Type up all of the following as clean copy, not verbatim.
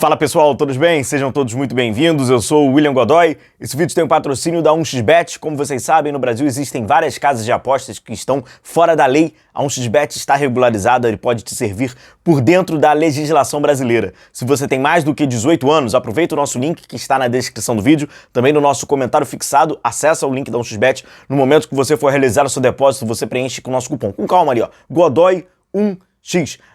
Fala pessoal, todos bem? Sejam todos muito bem-vindos, eu sou o William Godoy. Esse vídeo tem um patrocínio da 1xBet. Como vocês sabem, no Brasil existem várias casas de apostas que estão fora da lei. A 1xBet está regularizada e pode te servir por dentro da legislação brasileira. Se você tem mais do que 18 anos, aproveita o nosso link que está na descrição do vídeo, também no nosso comentário fixado, acessa o link da 1xBet. No momento que você for realizar o seu depósito, você preenche com o nosso cupom. Com calma ali, ó, Godoy1X.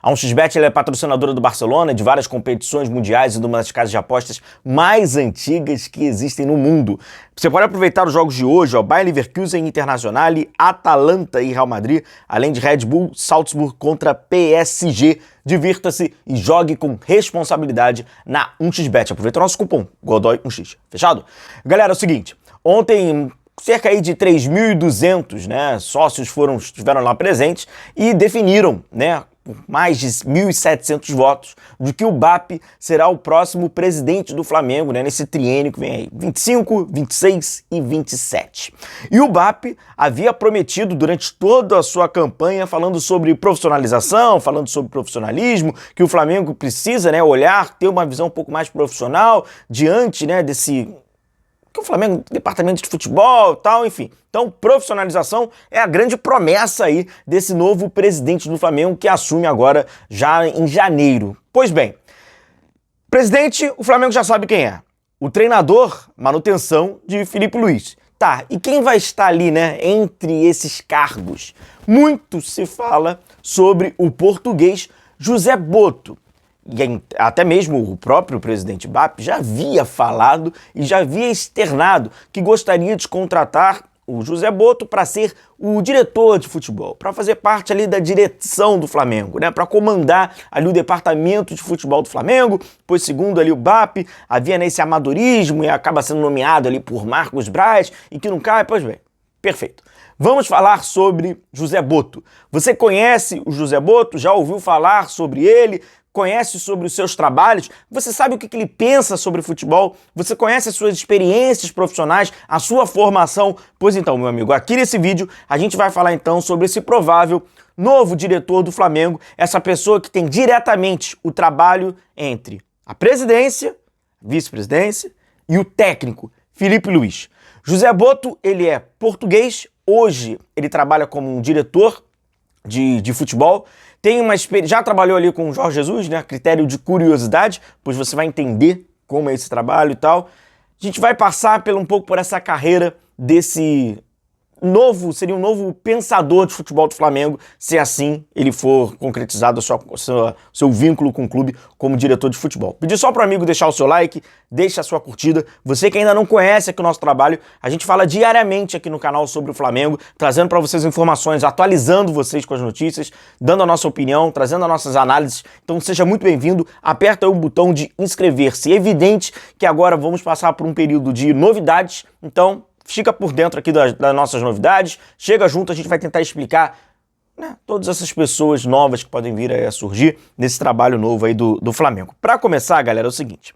A 1xBet é patrocinadora do Barcelona, de várias competições mundiais e de uma das casas de apostas mais antigas que existem no mundo. Você pode aproveitar os jogos de hoje, ó, Bayer Leverkusen, Internacional, Atalanta e Real Madrid, além de Red Bull, Salzburg contra PSG. Divirta-se e jogue com responsabilidade na 1xBet. Aproveita o nosso cupom, Godoy1X. Fechado? Galera, é o seguinte, ontem cerca aí de 3.200, sócios estiveram lá presentes e definiram, por mais de 1.700 votos, de que o BAP será o próximo presidente do Flamengo, nesse triênio que vem aí, 25, 26 e 27. E o BAP havia prometido durante toda a sua campanha, falando sobre profissionalização, falando sobre profissionalismo, que o Flamengo precisa, olhar, ter uma visão um pouco mais profissional diante, desse... que o Flamengo, departamento de futebol e tal, enfim. Então, profissionalização é a grande promessa aí desse novo presidente do Flamengo que assume agora já em janeiro. Pois bem, presidente, o Flamengo já sabe quem é. O treinador, manutenção de Felipe Luiz. Tá, e quem vai estar ali, entre esses cargos? Muito se fala sobre o português José Boto. E até mesmo o próprio presidente BAP já havia falado e já havia externado que gostaria de contratar o José Boto para ser o diretor de futebol, para fazer parte ali da direção do Flamengo, para comandar ali o departamento de futebol do Flamengo, pois segundo ali o BAP, havia esse amadorismo e acaba sendo nomeado ali por Marcos Braz e que não cai, pois bem, perfeito. Vamos falar sobre José Boto. Você conhece o José Boto? Já ouviu falar sobre ele? Conhece sobre os seus trabalhos? Você sabe o que ele pensa sobre futebol? Você conhece as suas experiências profissionais, a sua formação? Pois então, meu amigo, aqui nesse vídeo a gente vai falar então sobre esse provável novo diretor do Flamengo, essa pessoa que tem diretamente o trabalho entre a presidência, vice-presidência e o técnico, Felipe Luiz. José Boto, ele é português, hoje ele trabalha como um diretor de futebol, tem uma experiência, já trabalhou ali com o Jorge Jesus, critério de curiosidade, pois você vai entender como é esse trabalho e tal. A gente vai passar um pouco por essa carreira desse seria um novo pensador de futebol do Flamengo, se assim ele for concretizado seu vínculo com o clube como diretor de futebol. Pedir só para o amigo deixar o seu like, deixa a sua curtida. Você que ainda não conhece aqui o nosso trabalho, a gente fala diariamente aqui no canal sobre o Flamengo, trazendo para vocês informações, atualizando vocês com as notícias, dando a nossa opinião, trazendo as nossas análises. Então seja muito bem-vindo, aperta aí o botão de inscrever-se. É evidente que agora vamos passar por um período de novidades, então fica por dentro aqui das nossas novidades, chega junto, a gente vai tentar explicar todas essas pessoas novas que podem vir a surgir nesse trabalho novo aí do Flamengo. Para começar, galera, é o seguinte,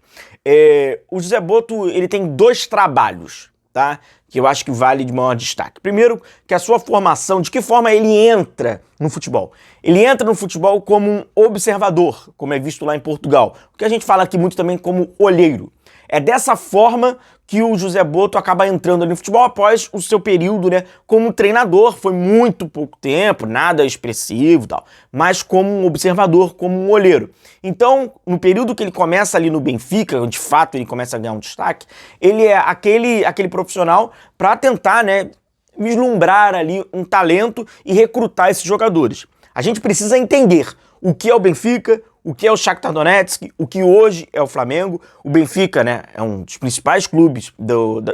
o José Boto, ele tem dois trabalhos, tá? Que eu acho que vale de maior destaque. Primeiro, que a sua formação, de que forma ele entra no futebol? Ele entra no futebol como um observador, como é visto lá em Portugal, o que a gente fala aqui muito também como olheiro. É dessa forma que o José Boto acaba entrando ali no futebol após o seu período, como treinador. Foi muito pouco tempo, nada expressivo e tal, mas como um observador, como um olheiro. Então, no período que ele começa ali no Benfica, de fato ele começa a ganhar um destaque, ele é aquele profissional para tentar, vislumbrar ali um talento e recrutar esses jogadores. A gente precisa entender o que é o Benfica, o que é o Shakhtar Donetsk, o que hoje é o Flamengo. O Benfica, é um dos principais clubes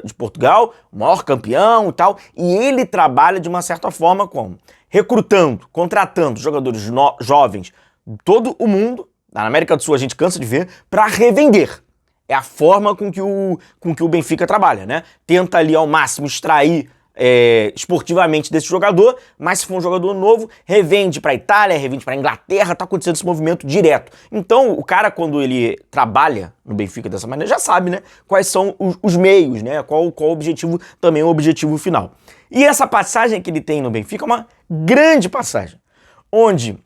de Portugal, o maior campeão e tal, e ele trabalha de uma certa forma como? Recrutando, contratando jogadores jovens de todo o mundo, na América do Sul a gente cansa de ver, para revender. É a forma com que o Benfica trabalha, Tenta ali ao máximo extrair esportivamente desse jogador, mas se for um jogador novo, revende para a Itália, revende para a Inglaterra, tá acontecendo esse movimento direto. Então, o cara, quando ele trabalha no Benfica dessa maneira, já sabe, quais são os meios, qual o objetivo, também o objetivo final. E essa passagem que ele tem no Benfica é uma grande passagem, onde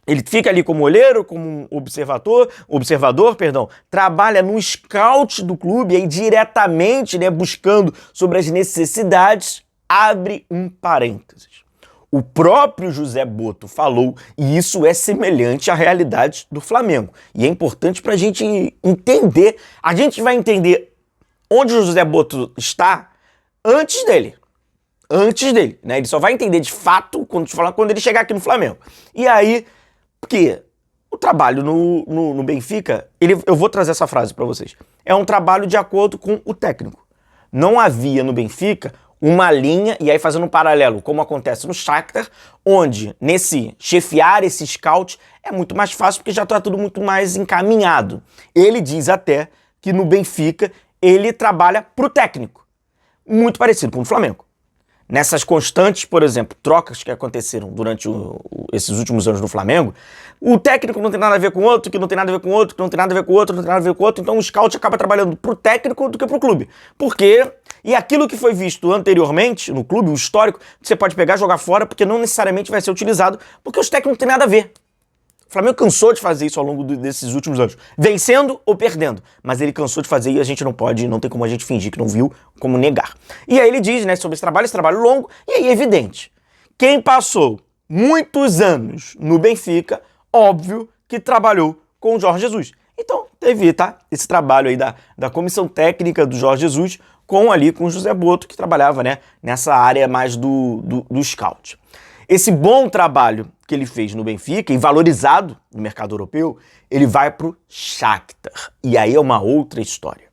Ele fica ali como olheiro, como um observador, trabalha no scout do clube, aí diretamente, né, buscando sobre as necessidades, abre um parênteses. O próprio José Botto falou, e isso é semelhante à realidade do Flamengo. E é importante para a gente entender, a gente vai entender onde o José Botto está antes dele. Né? Ele só vai entender de fato quando ele chegar aqui no Flamengo. E aí, porque o trabalho no Benfica, eu vou trazer essa frase para vocês, é um trabalho de acordo com o técnico. Não havia no Benfica uma linha, e aí fazendo um paralelo, como acontece no Shakhtar, onde nesse chefiar esse scout é muito mais fácil porque já está tudo muito mais encaminhado. Ele diz até que no Benfica ele trabalha pro técnico, muito parecido com o Flamengo. Nessas constantes, por exemplo, trocas que aconteceram durante esses últimos anos no Flamengo, o técnico não tem nada a ver com o outro, que não tem nada a ver com o outro, que não tem nada a ver com o outro, não tem nada a ver com o outro, então o scout acaba trabalhando pro técnico do que pro clube. Por quê? E aquilo que foi visto anteriormente no clube, o histórico, você pode pegar e jogar fora, porque não necessariamente vai ser utilizado, porque os técnicos não têm nada a ver. O Flamengo cansou de fazer isso ao longo desses últimos anos, vencendo ou perdendo, mas ele cansou de fazer e a gente não pode, não tem como a gente fingir que não viu, como negar. E aí ele diz, né, sobre esse trabalho longo, e aí é evidente, quem passou muitos anos no Benfica, óbvio que trabalhou com o Jorge Jesus. Então teve, tá, esse trabalho aí da comissão técnica do Jorge Jesus com o José Botto, que trabalhava, né, nessa área mais do scout. Esse bom trabalho que ele fez no Benfica e valorizado no mercado europeu, ele vai pro Shakhtar. E aí é uma outra história.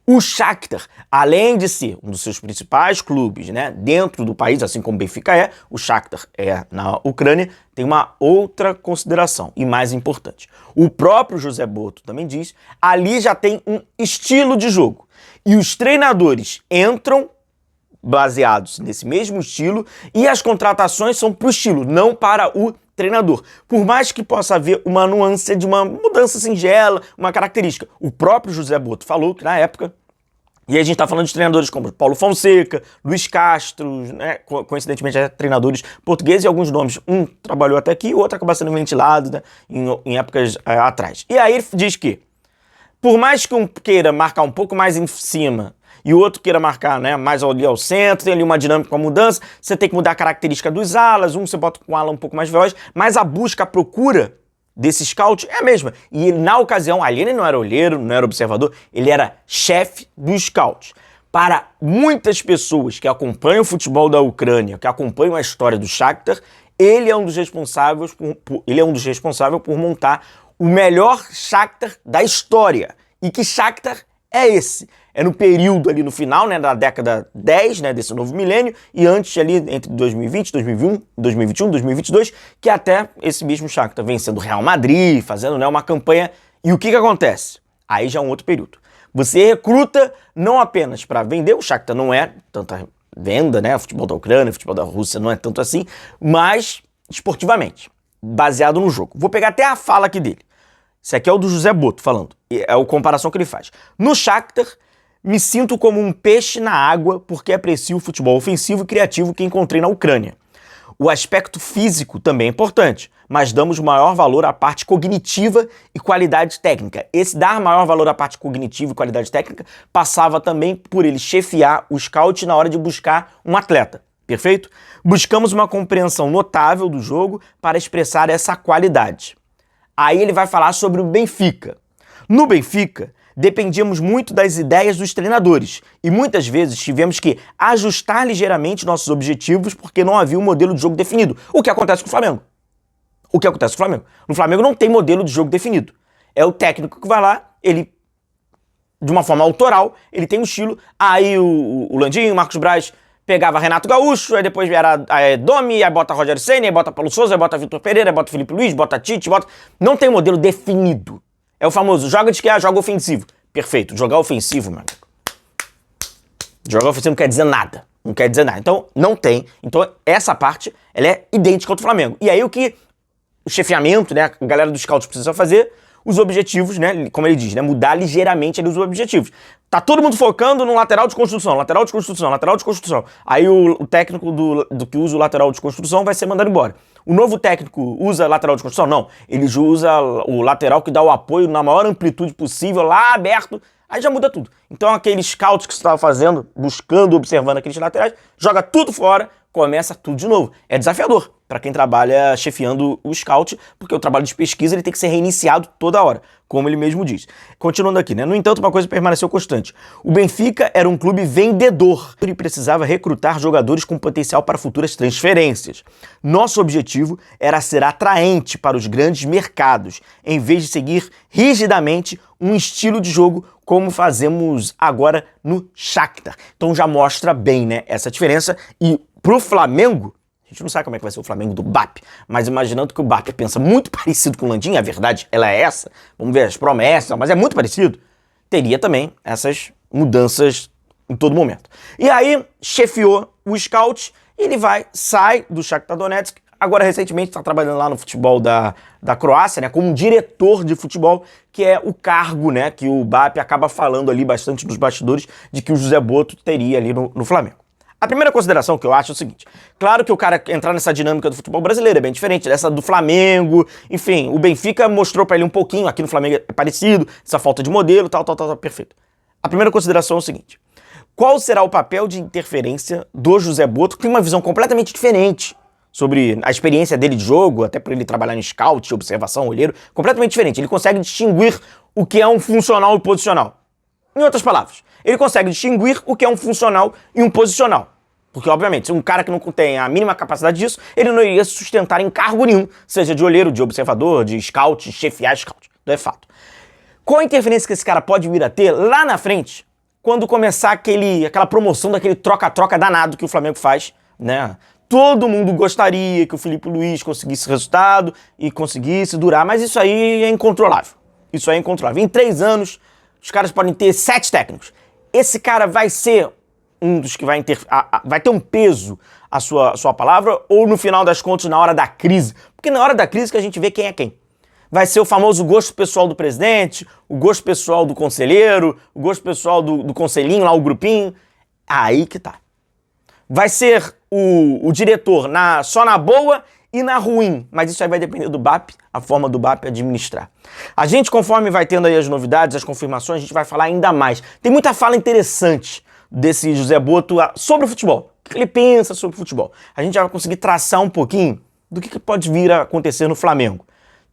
O Shakhtar, além de ser um dos seus principais clubes, né, dentro do país, assim como o Benfica é, o Shakhtar é na Ucrânia, tem uma outra consideração e mais importante. O próprio José Botto também diz, ali já tem um estilo de jogo. E os treinadores entram baseados nesse mesmo estilo e as contratações são para o estilo, não para o treinador. Por mais que possa haver uma nuance de uma mudança singela, uma característica. O próprio José Botto falou que na época, e aí a gente está falando de treinadores como Paulo Fonseca, Luiz Castro, né, coincidentemente treinadores portugueses e alguns nomes. Um trabalhou até aqui, o outro acaba sendo ventilado, né, em épocas atrás. E aí ele diz que, por mais que um queira marcar um pouco mais em cima e o outro queira marcar, né, mais ali ao centro, tem ali uma dinâmica com a mudança, você tem que mudar a característica dos alas, você bota com o ala um pouco mais veloz, mas a busca, a procura desse scout é a mesma. E na ocasião, ali ele não era olheiro, não era observador, ele era chefe do scout. Para muitas pessoas que acompanham o futebol da Ucrânia, que acompanham a história do Shakhtar, ele é um dos responsáveis por montar o melhor Shakhtar da história. E que Shakhtar é esse? É no período ali no final, né, da década 10, né, desse novo milênio, e antes ali entre 2020, 2021, 2022, que até esse mesmo Shakhtar vencendo o Real Madrid, fazendo, né, uma campanha. E o que acontece? Aí já é um outro período. Você recruta não apenas para vender, o Shakhtar não é tanta venda, né, o futebol da Ucrânia, o futebol da Rússia não é tanto assim, mas esportivamente, baseado no jogo. Vou pegar até a fala aqui dele. Esse aqui é o do José Botto falando, é a comparação que ele faz. No Shakhtar, me sinto como um peixe na água porque aprecio o futebol ofensivo e criativo que encontrei na Ucrânia. O aspecto físico também é importante, mas damos maior valor à parte cognitiva e qualidade técnica. Esse dar maior valor à parte cognitiva e qualidade técnica passava também por ele chefiar o scout na hora de buscar um atleta. Perfeito? Buscamos uma compreensão notável do jogo para expressar essa qualidade. Aí ele vai falar sobre o Benfica. No Benfica, dependíamos muito das ideias dos treinadores e muitas vezes tivemos que ajustar ligeiramente nossos objetivos porque não havia um modelo de jogo definido. O que acontece com o Flamengo? No Flamengo não tem modelo de jogo definido. É o técnico que vai lá, ele, de uma forma autoral, ele tem um estilo. Aí o Landinho, o Marcos Braz pegava Renato Gaúcho, aí depois era Domi, aí bota Rogério Ceni, aí bota Paulo Souza, aí bota Vitor Pereira, aí bota Felipe Luiz, bota Tite, bota... Não tem modelo definido. É o famoso, joga de que? Joga ofensivo. Perfeito, jogar ofensivo, meu amigo. Jogar ofensivo não quer dizer nada. Não quer dizer nada. Então, não tem. Então, essa parte, ela é idêntica ao do Flamengo. E aí, o que o chefiamento, né, a galera dos scouts precisa fazer, os objetivos, né? Como ele diz, né? Mudar ligeiramente ali os objetivos. Tá todo mundo focando no lateral de construção, lateral de construção, lateral de construção. Aí o técnico do que usa o lateral de construção vai ser mandado embora. O novo técnico usa lateral de construção? Não. Ele usa o lateral que dá o apoio na maior amplitude possível, lá aberto. Aí já muda tudo. Então aquele scout que você estava fazendo, buscando, observando aqueles laterais, joga tudo fora, começa tudo de novo. É desafiador para quem trabalha chefiando o scout, porque o trabalho de pesquisa ele tem que ser reiniciado toda hora, como ele mesmo diz. Continuando aqui, né? No entanto, uma coisa permaneceu constante. O Benfica era um clube vendedor e precisava recrutar jogadores com potencial para futuras transferências. Nosso objetivo era ser atraente para os grandes mercados, em vez de seguir rigidamente um estilo de jogo como fazemos agora no Shakhtar. Então já mostra bem, né, essa diferença. E pro Flamengo, a gente não sabe como é que vai ser o Flamengo do BAP, mas imaginando que o BAP pensa muito parecido com o Landim, a verdade ela é essa, vamos ver as promessas, mas é muito parecido, teria também essas mudanças em todo momento. E aí, chefiou o scout, e ele sai do Shakhtar Donetsk, agora recentemente está trabalhando lá no futebol da Croácia, né, como diretor de futebol, que é o cargo, né, que o BAP acaba falando ali bastante nos bastidores, de que o José Botto teria ali no Flamengo. A primeira consideração que eu acho é o seguinte, claro que o cara entrar nessa dinâmica do futebol brasileiro é bem diferente dessa do Flamengo, enfim, o Benfica mostrou pra ele um pouquinho, aqui no Flamengo é parecido, essa falta de modelo, tal, perfeito. A primeira consideração é o seguinte, qual será o papel de interferência do José Botto, que tem uma visão completamente diferente sobre a experiência dele de jogo, até por ele trabalhar em scout, observação, olheiro, completamente diferente, ele consegue distinguir o que é um funcional e posicional. Em outras palavras, ele consegue distinguir o que é um funcional e um posicional. Porque, obviamente, se um cara que não tem a mínima capacidade disso, ele não iria se sustentar em cargo nenhum, seja de olheiro, de observador, de scout, chefiar scout. Então é fato. Qual a interferência que esse cara pode vir a ter lá na frente, quando começar aquela promoção daquele troca-troca danado que o Flamengo faz, né? Todo mundo gostaria que o Felipe Luiz conseguisse resultado e conseguisse durar, mas isso aí é incontrolável. Isso aí é incontrolável. Em 3 anos, os caras podem ter 7 técnicos. Esse cara vai ser um dos que vai ter um peso a sua palavra, ou no final das contas, na hora da crise? Porque na hora da crise que a gente vê quem é quem. Vai ser o famoso gosto pessoal do presidente, o gosto pessoal do conselheiro, o gosto pessoal do conselhinho, lá o grupinho. Aí que tá. Vai ser o diretor só na boa e na ruim, mas isso aí vai depender do BAP, a forma do BAP administrar. A gente, conforme vai tendo aí as novidades, as confirmações, a gente vai falar ainda mais. Tem muita fala interessante desse José Botto sobre o futebol. O que ele pensa sobre o futebol? A gente já vai conseguir traçar um pouquinho do que pode vir a acontecer no Flamengo.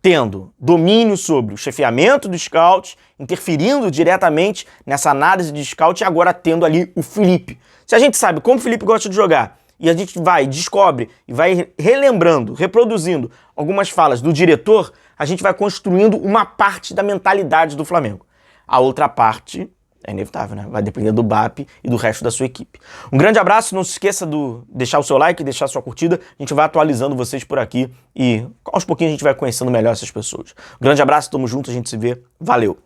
Tendo domínio sobre o chefiamento do scout, interferindo diretamente nessa análise de scout e agora tendo ali o Felipe. Se a gente sabe como o Felipe gosta de jogar, e a gente descobre e vai relembrando, reproduzindo algumas falas do diretor, a gente vai construindo uma parte da mentalidade do Flamengo. A outra parte é inevitável, né? Vai depender do BAP e do resto da sua equipe. Um grande abraço, não se esqueça de deixar o seu like, deixar a sua curtida. A gente vai atualizando vocês por aqui e aos pouquinhos a gente vai conhecendo melhor essas pessoas. Um grande abraço, tamo junto, a gente se vê. Valeu!